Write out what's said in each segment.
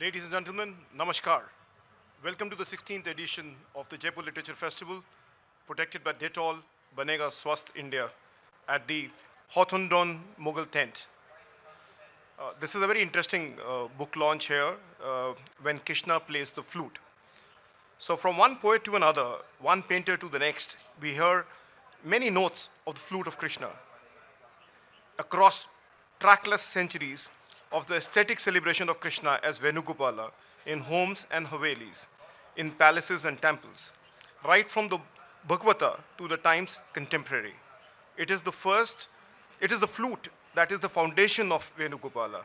Ladies and gentlemen, namaskar. Welcome to the 16th edition of the Jaipur Literature Festival, protected by Detol, Banega Swasth India, at the Hawthornden Mughal tent. This is a very interesting book launch here, when Krishna plays the flute. So from one poet to another, one painter to the next, we hear many notes of the flute of Krishna. Across trackless centuries of the aesthetic celebration of Krishna as Venugopala in homes and havelis, in palaces and temples, right from the Bhagavata to the times contemporary. It is the flute that is the foundation of Venugopala.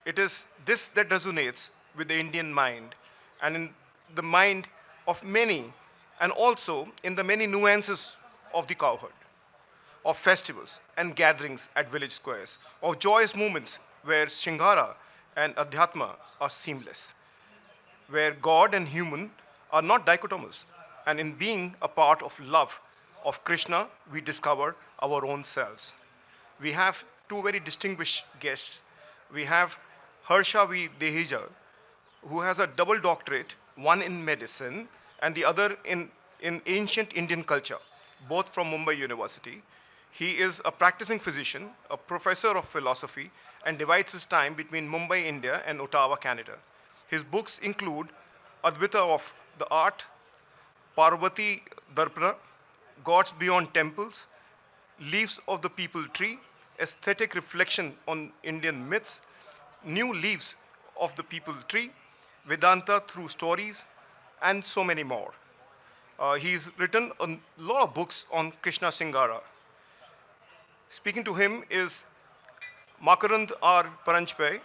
It is this that resonates with the Indian mind and in the mind of many, and also in the many nuances of the cowherd, of festivals and gatherings at village squares, of joyous moments where Shringara and Adhyatma are seamless, where God and human are not dichotomous, and in being a part of love of Krishna, we discover our own selves. We have two very distinguished guests. We have Harsha V. Dehejia, who has a double doctorate, one in medicine and the other in ancient Indian culture, both from Mumbai University. He is a practicing physician, a professor of philosophy, and divides his time between Mumbai, India, and Ottawa, Canada. His books include Advaita of Art, Parvatidarpana, Gods Beyond Temples, Leaves of the Pipal Tree, Aesthetic Reflection on Indian Myths, New Leaves of the Pipal Tree, Vedanta Through Stories, and so many more. He's written a lot of books on Krishna Shringara. Speaking to him is Makarand R Paranjape.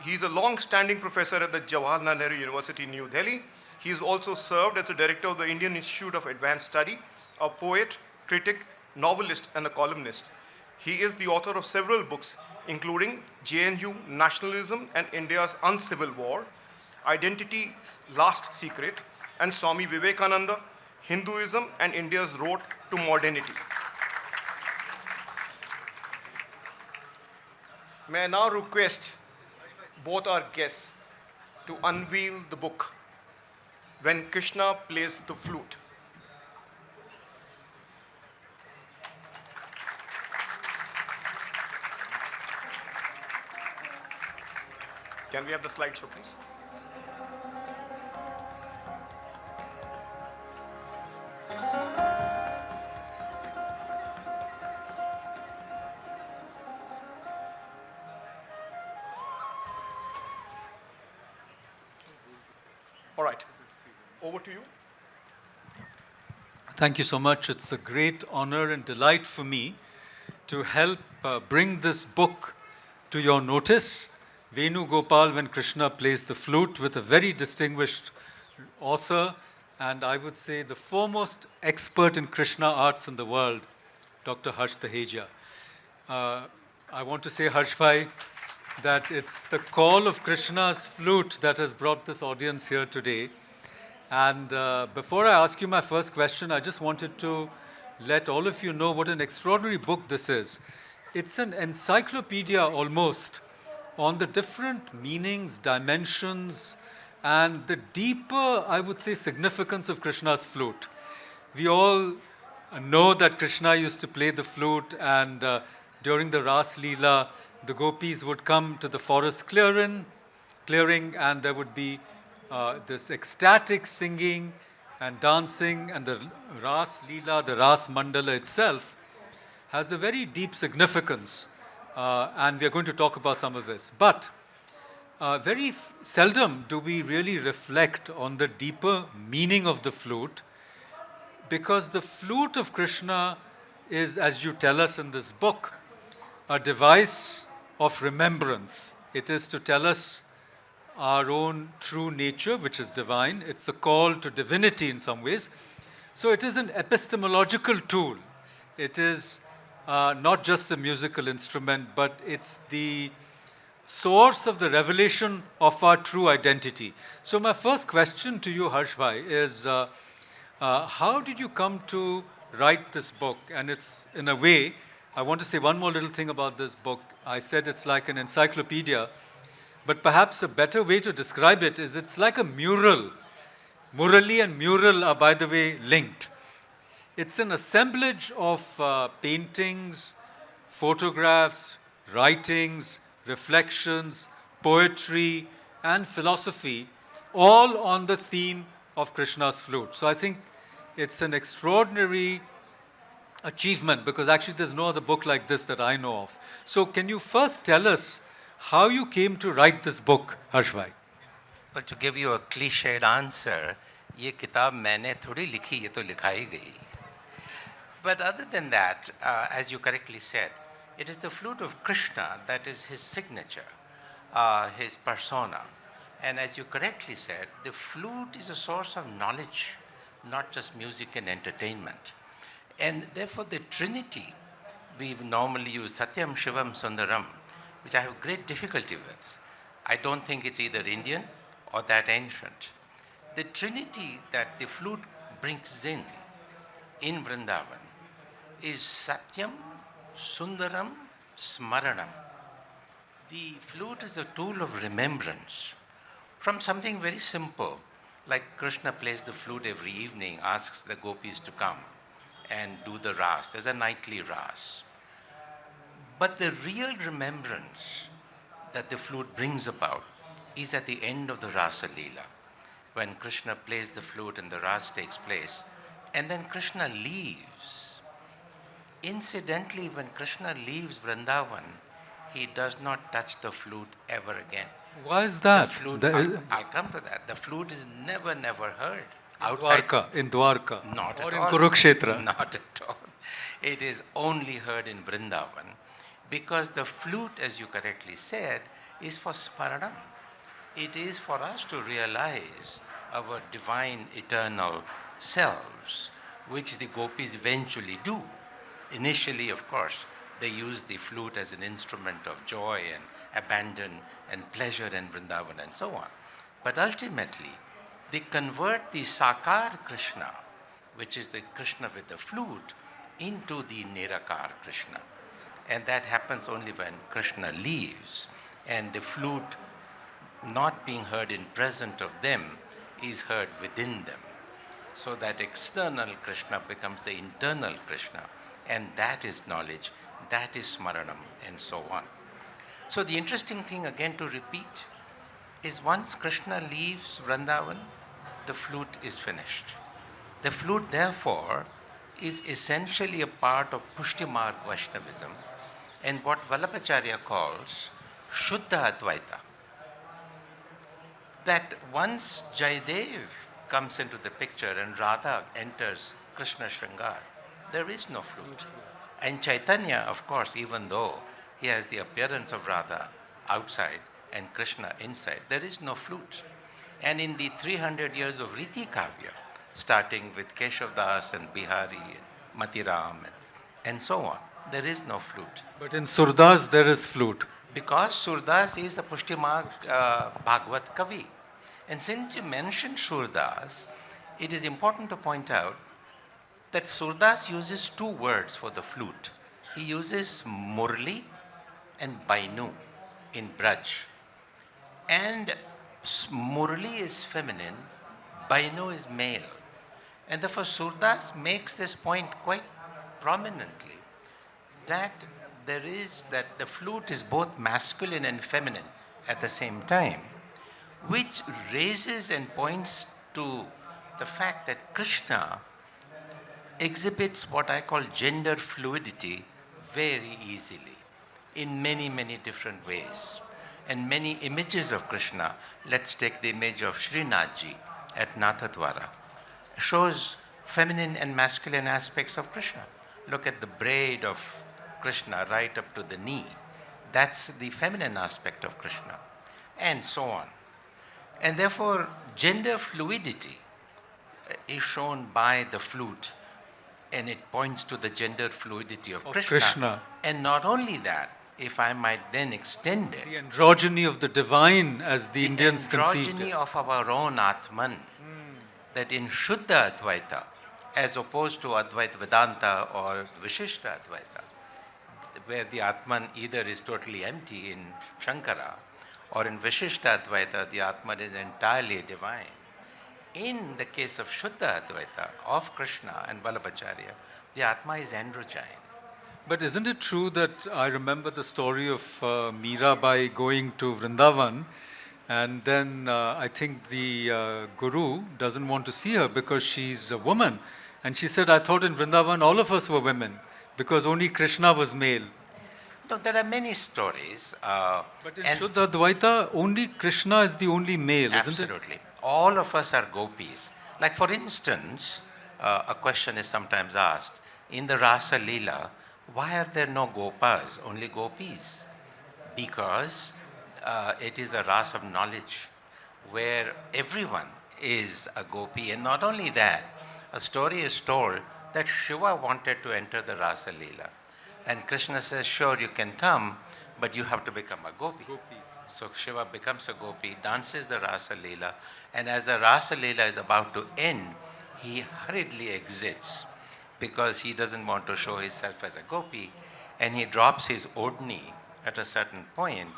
He's a long-standing professor at the Jawaharlal Nehru University, New Delhi. He has also served as the director of the Indian Institute of Advanced Study, a poet, critic, novelist, and a columnist. He is the author of several books, including JNU, Nationalism, and India's Uncivil War, Identity's Last Secret, and Swami Vivekananda, Hinduism, and India's Road to Modernity. May I now request both our guests to unveil the book, When Krishna Plays the Flute. Can we have the slideshow, please? All right, over to you. Thank you so much. It's a great honor and delight for me to help bring this book to your notice, Venugopal, When Krishna Plays the Flute, with a very distinguished author, and I would say the foremost expert in Krishna arts in the world, Dr. Harsha Dehejia. I want to say, Harsh Bhai, that it's the call of Krishna's flute that has brought this audience here today. And before I ask you my first question, I just wanted to let all of you know what an extraordinary book this is. It's an encyclopedia almost on the different meanings, dimensions, and the deeper, I would say, significance of Krishna's flute. We all know that Krishna used to play the flute, and during the Ras Leela, the gopis would come to the forest clearing, and there would be this ecstatic singing and dancing, and the Ras Leela, the Ras Mandala itself, has a very deep significance, and we are going to talk about some of this. But very seldom do we really reflect on the deeper meaning of the flute, because the flute of Krishna is, as you tell us in this book, a device of remembrance. It is to tell us our own true nature, which is divine. It's a call to divinity in some ways. So it is an epistemological tool. It is not just a musical instrument, but it's the source of the revelation of our true identity. So my first question to you, Harsh Bhai, is how did you come to write this book? And it's, in a way, I want to say one more little thing about this book. I said it's like an encyclopedia. But perhaps a better way to describe it is it's like a mural. Murali and mural are, by the way, linked. It's an assemblage of paintings, photographs, writings, reflections, poetry, and philosophy, all on the theme of Krishna's flute. So I think it's an extraordinary achievement because actually there's no other book like this that I know of. So can you first tell us how you came to write this book, Harsh Bhai? Well, to give you a cliched answer, ये किताब मैंने थोड़ी लिखी, ये तो लिखाई गई. But other than that, as you correctly said, it is the flute of Krishna that is his signature, his persona. And as you correctly said, the flute is a source of knowledge, not just music and entertainment. And therefore the Trinity, we normally use Satyam, Shivam, Sundaram, which I have great difficulty with. I don't think it's either Indian or that ancient. The Trinity that the flute brings in Vrindavan, is Satyam, Sundaram, Smaranam. The flute is a tool of remembrance from something very simple, like Krishna plays the flute every evening, asks the gopis to come and do the ras. There's a nightly ras. But the real remembrance that the flute brings about is at the end of the Rasa Leela, when Krishna plays the flute and the ras takes place, and then Krishna leaves. Incidentally, when Krishna leaves Vrindavan, he does not touch the flute ever again. Why is that? The flute, I'll come to that. The flute is never heard. In Dwarka, Not or at in all. Kurukshetra. Not at all. It is only heard in Vrindavan because the flute, as you correctly said, is for Smaranam. It is for us to realize our divine eternal selves, which the gopis eventually do. Initially, of course, they use the flute as an instrument of joy and abandon and pleasure in Vrindavan and so on. But ultimately, they convert the Sakar Krishna, which is the Krishna with the flute, into the Nirakar Krishna. And that happens only when Krishna leaves, and the flute, not being heard in present of them, is heard within them. So that external Krishna becomes the internal Krishna, and that is knowledge, that is Smaranam, and so on. So the interesting thing, again to repeat, is once Krishna leaves Vrindavan, the flute is finished. The flute, therefore, is essentially a part of Pushtimarg Vaishnavism and what Vallabhacharya calls Shuddha Advaita. That once Jayadev comes into the picture and Radha enters Krishna Shringara, there is no flute. And Chaitanya, of course, even though he has the appearance of Radha outside and Krishna inside, there is no flute. And in the 300 years of Riti Kavya, starting with Keshav Das and Bihari and Matiram and so on, there is no flute. But in Surdas, there is flute. Because Surdas is the Pushtimarg Bhagavad Kavi. And since you mentioned Surdas, it is important to point out that Surdas uses two words for the flute. He uses Murli and Bainu in Braj. And Murli is feminine, Bainu is male. And therefore Surdas makes this point quite prominently, that the flute is both masculine and feminine at the same time, which raises and points to the fact that Krishna exhibits what I call gender fluidity very easily in many, many different ways. And many images of Krishna, let's take the image of Srinathji at Nathadwara, shows feminine and masculine aspects of Krishna. Look at the braid of Krishna right up to the knee. That's the feminine aspect of Krishna, and so on. And therefore, gender fluidity is shown by the flute, and it points to the gender fluidity of Krishna. And not only that, if I might then extend it, the androgyny of the divine, as the Indians conceived it. The androgyny of our own Atman, that in Shuddha Advaita, as opposed to Advaita Vedanta or Vishishta Advaita, where the Atman either is totally empty in Shankara or in Vishishta Advaita, the Atman is entirely divine. In the case of Shuddha Advaita, of Krishna and Vallabhacharya, the Atma is androgyne. But isn't it true that I remember the story of Mirabai going to Vrindavan, and then I think the guru doesn't want to see her because she's a woman. And she said, I thought in Vrindavan all of us were women because only Krishna was male. No, there are many stories. But in Shuddha Advaita, only Krishna is the only male, isn't it? Absolutely. All of us are gopis. Like for instance, a question is sometimes asked, in the Rasa Leela, why are there no gopas, only gopis? Because it is a rasa of knowledge where everyone is a gopi. And not only that, a story is told that Shiva wanted to enter the Rasa Leela. And Krishna says, sure, you can come, but you have to become a gopi. So Shiva becomes a gopi, dances the Rasa Leela, and as the Rasa Leela is about to end, he hurriedly exits because he doesn't want to show himself as a gopi, and he drops his odni at a certain point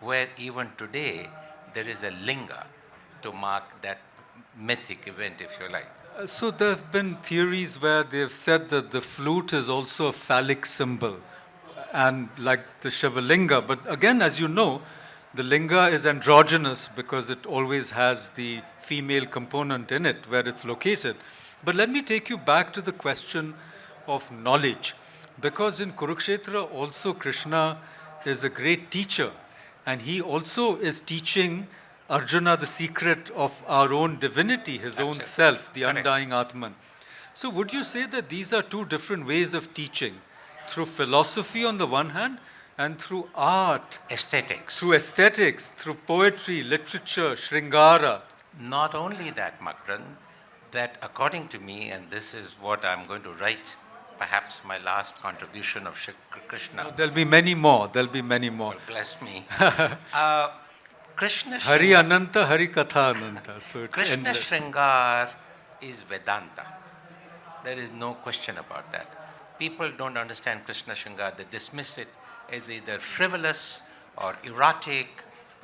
where even today there is a linga to mark that mythic event, if you like. So there have been theories where they've said that the flute is also a phallic symbol, and like the Shivalinga. But again, as you know, the linga is androgynous because it always has the female component in it where it's located. But let me take you back to the question of knowledge, because in Kurukshetra also Krishna is a great teacher, and he also is teaching Arjuna the secret of our own divinity, his own self, the undying Atman. So would you say that these are two different ways of teaching? Through philosophy on the one hand, and through art, Aesthetics. through poetry, literature, Shringara. Not only that, Makarand, that according to me, and this is what I'm going to write, perhaps my last contribution of Krishna. No, there'll be many more. There'll be many more. Well, bless me. Krishna Hari Ananta, Hari Katha Ananta. So it's Krishna endless. Shringara is Vedanta. There is no question about that. People don't understand Krishna Shringara. They dismiss it as either frivolous or erotic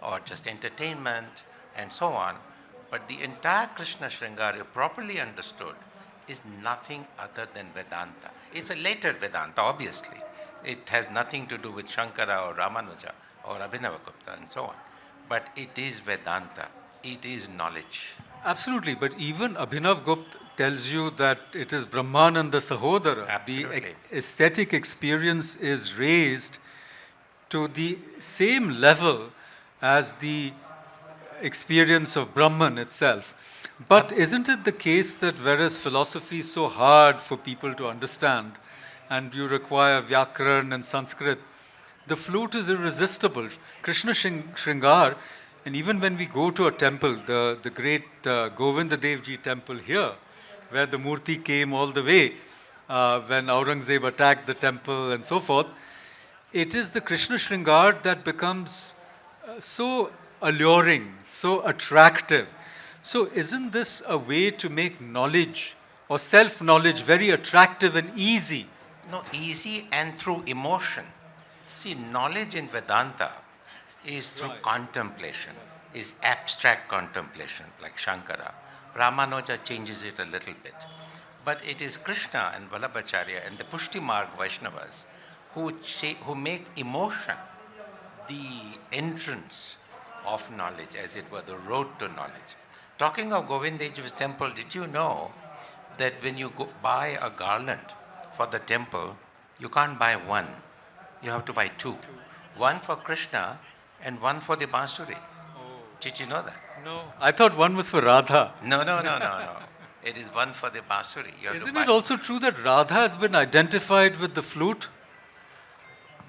or just entertainment and so on. But the entire Krishna Shringara, properly understood, is nothing other than Vedanta. It's a later Vedanta, obviously. It has nothing to do with Shankara or Ramanuja or Abhinavagupta and so on. But it is Vedanta. It is knowledge. Absolutely, but even Abhinav Gupta tells you that it is Brahmananda Sahodara. Absolutely. The aesthetic experience is raised to the same level as the experience of Brahman itself. But isn't it the case that whereas philosophy is so hard for people to understand and you require Vyakaran and Sanskrit, the flute is irresistible. Krishna Shringar, and even when we go to a temple, the great Govinda Devji temple here, where the Murti came all the way when Aurangzeb attacked the temple and so forth, it is the Krishna Shringar that becomes so alluring, so attractive. So isn't this a way to make knowledge or self-knowledge very attractive and easy? No, easy and through emotion. See, knowledge in Vedanta is through contemplation, is abstract contemplation, like Shankara. Ramanuja changes it a little bit. But it is Krishna and Vallabhacharya and the Pushtimarg Vaishnavas who make emotion the entrance of knowledge, as it were, the road to knowledge. Talking of Govindaji's temple, did you know that when you go buy a garland for the temple, you can't buy one, you have to buy two. One for Krishna and one for the Bansuri. Did you know that? No. I thought one was for Radha. No. It is one for the Bansuri. You have to Isn't buy it also true that Radha has been identified with the flute?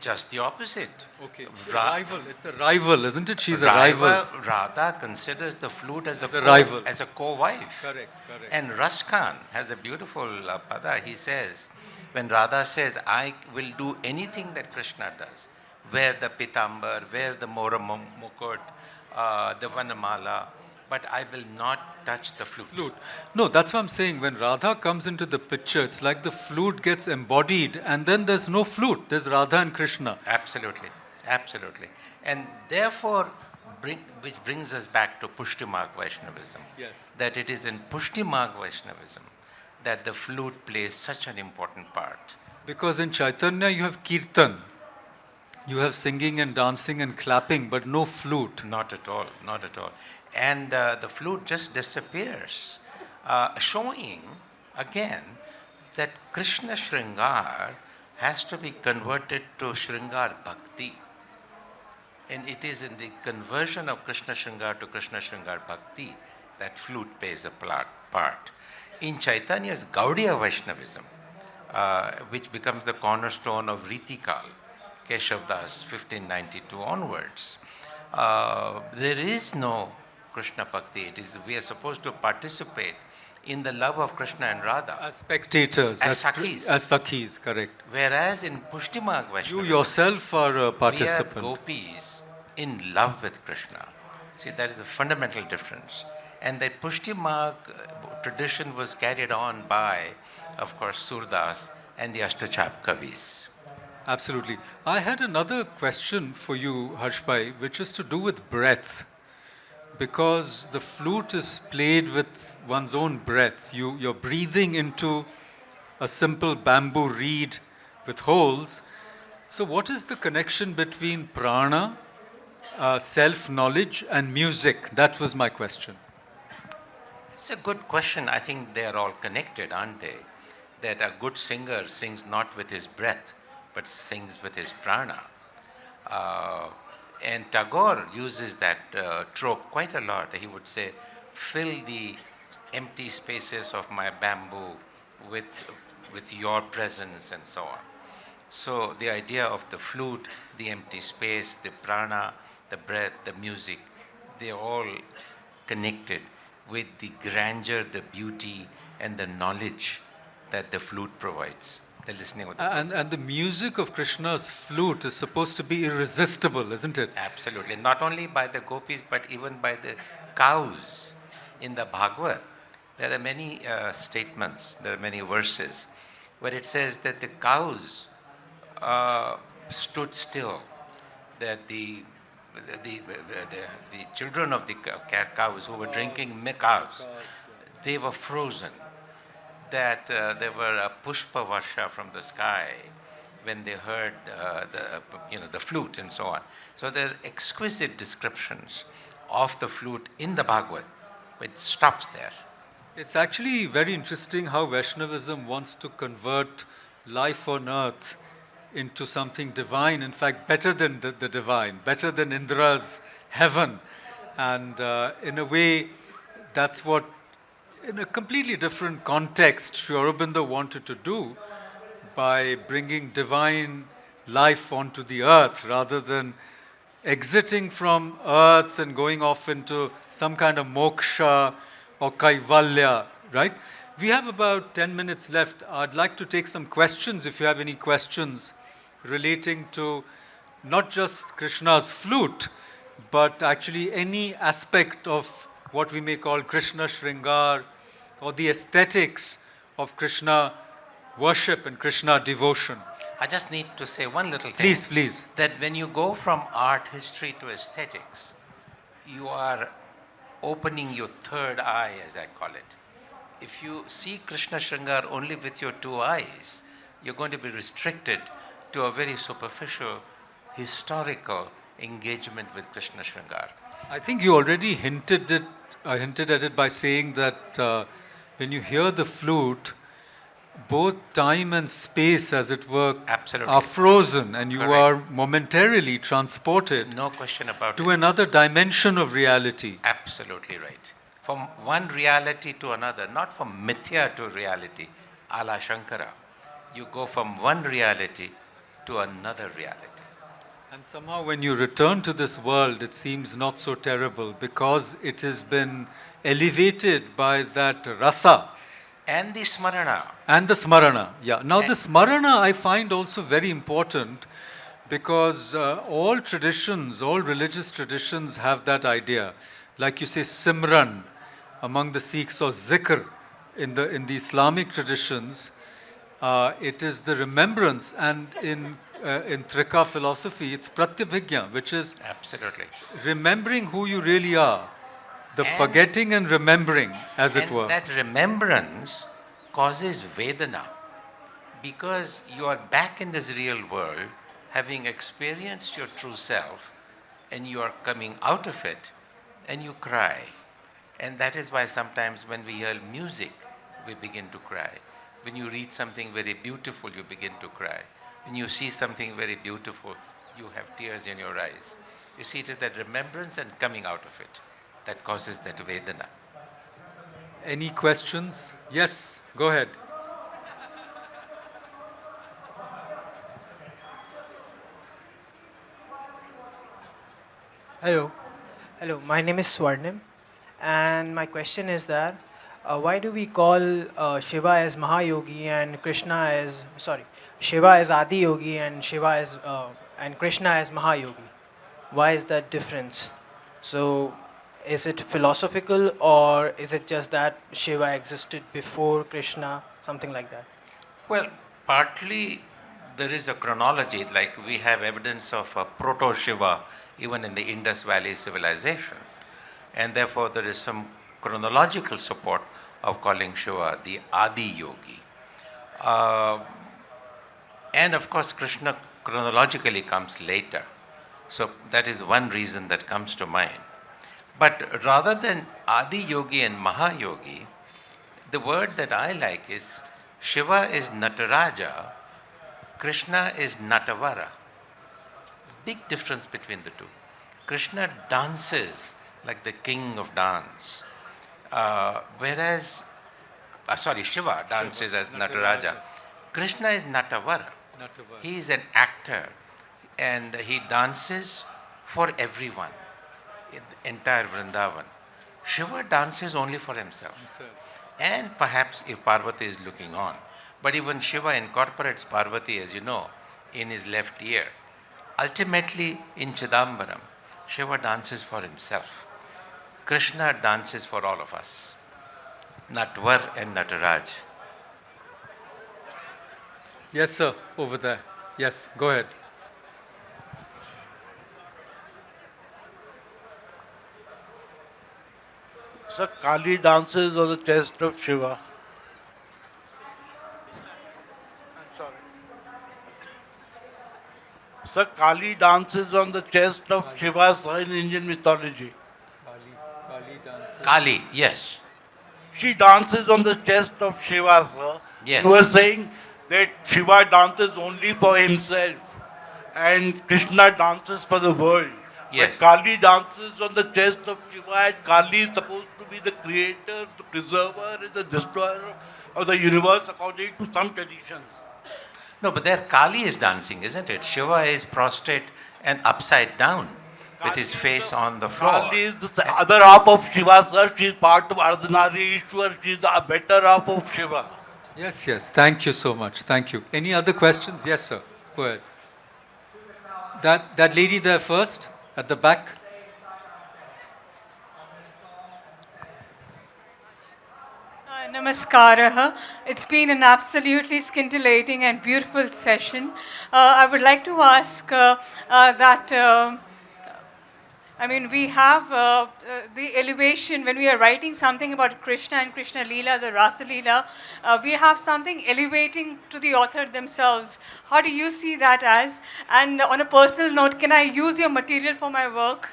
just the opposite. Okay. Ra- Rival. It's a rival, isn't it? She's a rival. Radha considers the flute as a rival. as a co-wife. Correct. And Ras Khan has a beautiful pada. He says, when Radha says, I will do anything that Krishna does, wear the pitambar, wear the mora mukut, the vanamala, but I will not touch the flute. No, that's what I'm saying. When Radha comes into the picture, it's like the flute gets embodied and then there's no flute. There's Radha and Krishna. Absolutely. And therefore, which brings us back to Pushtimarg Vaishnavism. Yes. That it is in Pushtimarg Vaishnavism that the flute plays such an important part. Because in Chaitanya you have kirtan, you have singing and dancing and clapping, but no flute. Not at all, not at all. And the flute just disappears, showing again that Krishna Shringara has to be converted to Shringar Bhakti. And it is in the conversion of Krishna Shringara to Krishna Shringar Bhakti that flute plays a part. In Chaitanya's Gaudiya Vaishnavism, which becomes the cornerstone of Ritikal, Keshav Das, 1592 onwards, there is no Krishna Bhakti. We are supposed to participate in the love of Krishna and Radha. As spectators, as Sakhis. As Sakhis, correct. Whereas in Pushtimarg Vaishnavism, You yourself are a we participant. are gopis in love with Krishna. See, that is the fundamental difference. And that Pushtimarg tradition was carried on by, of course, Surdas and the Ashtachap Kavis. Absolutely. I had another question for you, Harshbhai, which is to do with breath. Because the flute is played with one's own breath. You're breathing into a simple bamboo reed with holes. So what is the connection between prana, self-knowledge and music? That was my question. It's a good question. I think they are all connected, aren't they? That a good singer sings not with his breath, but sings with his prana. And Tagore uses that trope quite a lot. He would say, fill the empty spaces of my bamboo with your presence and so on. So the idea of the flute, the empty space, the prana, the breath, the music, they're all connected with the grandeur, the beauty, and the knowledge that the flute provides. The listening of the flute. And the music of Krishna's flute is supposed to be irresistible, isn't it? Absolutely. Not only by the gopis, but even by the cows. In the Bhagavad, there are many statements, there are many verses, where it says that the cows stood still, that the children of the cows who were drinking milk cows, they were frozen. That there were a pushpa varsha from the sky when they heard the flute and so on. So there are exquisite descriptions of the flute in the Bhagavad. It stops there. It's actually very interesting how Vaishnavism wants to convert life on earth into something divine, in fact, better than the divine, better than Indra's heaven. And in a way, that's what, in a completely different context, Sri Aurobindo wanted to do by bringing divine life onto the earth rather than exiting from earth and going off into some kind of moksha or kaivalya, right? We have about 10 minutes left. I'd like to take some questions if you have any questions relating to not just Krishna's flute, but actually any aspect of what we may call Krishna Shringara or the aesthetics of Krishna worship and Krishna devotion. I just need to say one little thing. Please, please. That when you go from art history to aesthetics, you are opening your third eye, as I call it. If you see Krishna Shringara only with your two eyes, you're going to be restricted to a very superficial, historical engagement with Krishna Shringara. I think you already hinted at it by saying that when you hear the flute, both time and space, as it were, Absolutely. are frozen, and you Correct. are momentarily transported No question about to it. another dimension of reality. Absolutely right. From one reality to another, not from mithya to reality, a la Shankara. You go from one reality to another reality. And somehow when you return to this world, it seems not so terrible because it has been elevated by that rasa. And the smarana. And the smarana, yeah. Now the And- smarana I find also very important because all traditions, all religious traditions have that idea. Like you say, simran among the Sikhs or zikr in the Islamic traditions, it is the remembrance. And in in Trika philosophy, it's pratyabhigya, which is Absolutely. remembering who you really are. The And- forgetting and remembering, as it And were. that remembrance causes Vedana because you are back in this real world, having experienced your true self, and you are coming out of it, and you cry. And that is why sometimes when we hear music, we begin to cry. When you read something very beautiful, you begin to cry. When you see something very beautiful, you have tears in your eyes. You see, it is that remembrance and coming out of it that causes that Vedana. Any questions? Yes, go ahead. Hello. Hello, my name is Swarnim, and my question is that why do we call Shiva as Mahayogi and Krishna as, sorry, Shiva as Adi Yogi and and Krishna as Mahayogi? Why is that difference? So, is it philosophical or is it just that Shiva existed before Krishna, something like that? Well, partly there is a chronology, like we have evidence of a proto Shiva even in the Indus Valley civilization, and therefore there is some chronological support of calling Shiva the Adi Yogi. And of course, Krishna chronologically comes later. So that is one reason that comes to mind. But rather than Adi Yogi and Mahayogi, the word that I like is Shiva is Nataraja, Krishna is Natavara. Big difference between the two. Krishna dances like the king of dance, whereas, Shiva dances as Nataraja. Krishna is Natavara. He is an actor and he dances for everyone, in the entire Vrindavan. Shiva dances only for himself. And perhaps if Parvati is looking on. But even Shiva incorporates Parvati, as you know, in his left ear. Ultimately, in Chidambaram, Shiva dances for himself. Krishna dances for all of us. Natvar and Nataraj. Yes, sir, over there. Yes, go ahead. Sir, Kali dances on the chest of Shiva. I'm sorry. Sir, Kali dances on the chest of Shiva, sir, in Indian mythology. Kali, yes. She dances on the chest of Shiva, sir. Yes. You were saying that Shiva dances only for himself and Krishna dances for the world. Yes. But Kali dances on the chest of Shiva, and Kali is supposed to be the creator, the preserver, and the destroyer of the universe according to some traditions. No, but there Kali is dancing, isn't it? Shiva is prostrate and upside down with his face on the floor. Kali is the other half of Shiva, sir. She is part of Ardhanari Ishwar. She is the better half of Shiva. Yes, yes. Thank you so much. Thank you. Any other questions? Yes, sir. Go ahead. That lady there first, at the back. Namaskaraha. It's been an absolutely scintillating and beautiful session. I would like to ask we have the elevation when we are writing something about Krishna and Krishna Leela, the Rasa Leela, we have something elevating to the author themselves. How do you see that as? And on a personal note, can I use your material for my work?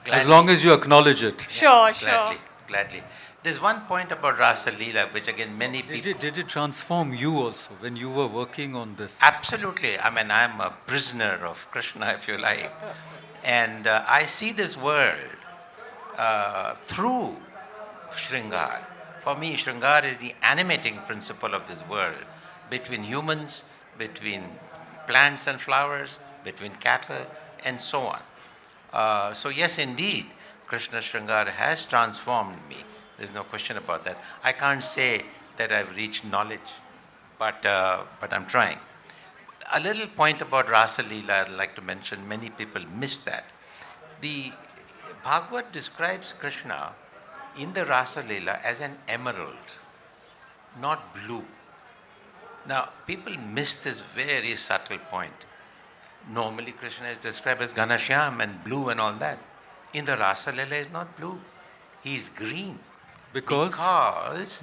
As long as you acknowledge it. Sure, sure. Gladly, gladly. There's one point about Rasa Leela, which again many people... Did it transform you also when you were working on this? Absolutely. I mean, I'm a prisoner of Krishna, if you like. And I see this world through Shringar. For me, Shringar is the animating principle of this world, between humans, between plants and flowers, between cattle, and so on. So yes, indeed, Krishna Shringar has transformed me. There's no question about that. I can't say that I've reached knowledge, but I'm trying. A little point about Rasa Leela I'd like to mention, many people miss that. The Bhagavad describes Krishna in the Rasa Leela as an emerald, not blue. Now, people miss this very subtle point. Normally Krishna is described as Ghanashyam and blue and all that. In the Rasa Leela is not blue. He is green. Because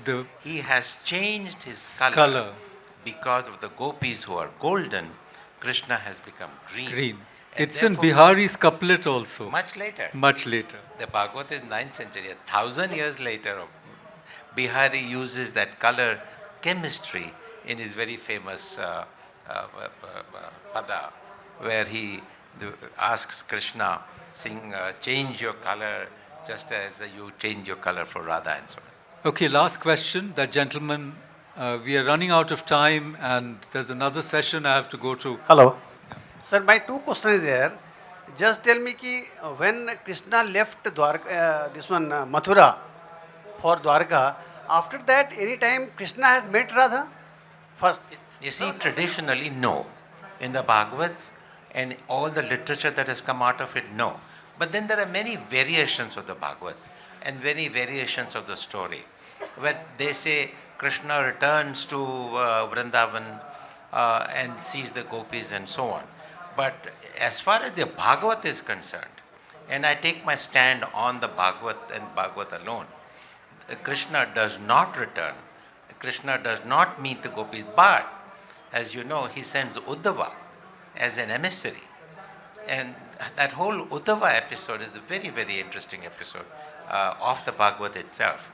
the he has changed his color. Because of the gopis who are golden, Krishna has become green. Green. And It's in therefore, Bihari's couplet also. much later. Much later. The Bhagavad is 9th century. 1,000 years later, Bihari uses that color chemistry in his very famous pada, where he asks Krishna, change your color just as you change your color for Radha and so on. Okay, last question. That gentleman, we are running out of time and there's another session I have to go to. Hello. Sir, my two questions there. Just tell me ki when Krishna left Mathura for Dwarka, after that any time Krishna has met Radha? First. You see, traditionally, no. In the Bhagavad and all the literature that has come out of it, no. But then there are many variations of the Bhagavad and many variations of the story. Where they say Krishna returns to Vrindavan and sees the gopis and so on. But as far as the Bhagavad is concerned, and I take my stand on the Bhagavad and Bhagavad alone, Krishna does not return. Krishna does not meet the gopis, but as you know, he sends Uddhava as an emissary. And that whole Uddhava episode is a very, very interesting episode of the Bhagavad itself.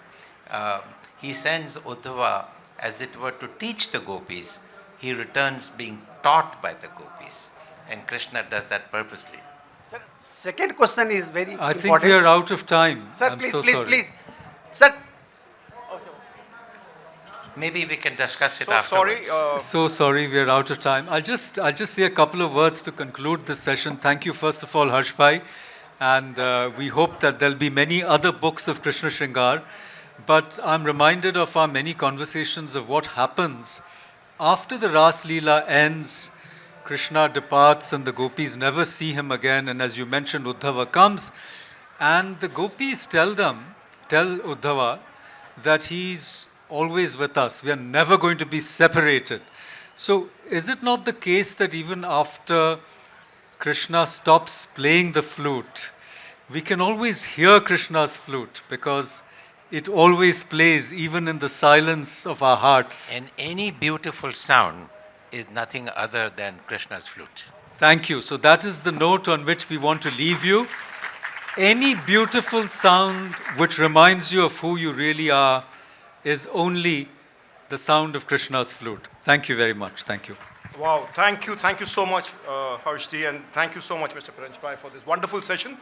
He sends Uddhava as it were to teach the gopis. He returns being taught by the gopis. And Krishna does that purposely. Sir, second question is very I important. think we are out of time. Sir, I'm please, so please, sorry. please. Sir. Maybe we can discuss it So afterwards. sorry. So sorry, we are out of time. I'll just say a couple of words to conclude this session. Thank you, first of all, Harsh Bhai. And we hope that there'll be many other books of Krishna Shringara. But I'm reminded of our many conversations of what happens after the Ras Leela ends. Krishna departs and the gopis never see him again. And as you mentioned, Uddhava comes. And the gopis tell Uddhava that he's always with us. We are never going to be separated. So is it not the case that even after Krishna stops playing the flute, we can always hear Krishna's flute because it always plays even in the silence of our hearts? And any beautiful sound is nothing other than Krishna's flute. Thank you. So that is the note on which we want to leave you. Any beautiful sound which reminds you of who you really are is only the sound of Krishna's flute. Thank you very much. Thank you. Wow, thank you so much, Harsh Ji, and thank you so much, Mr. Paranjape, for this wonderful session.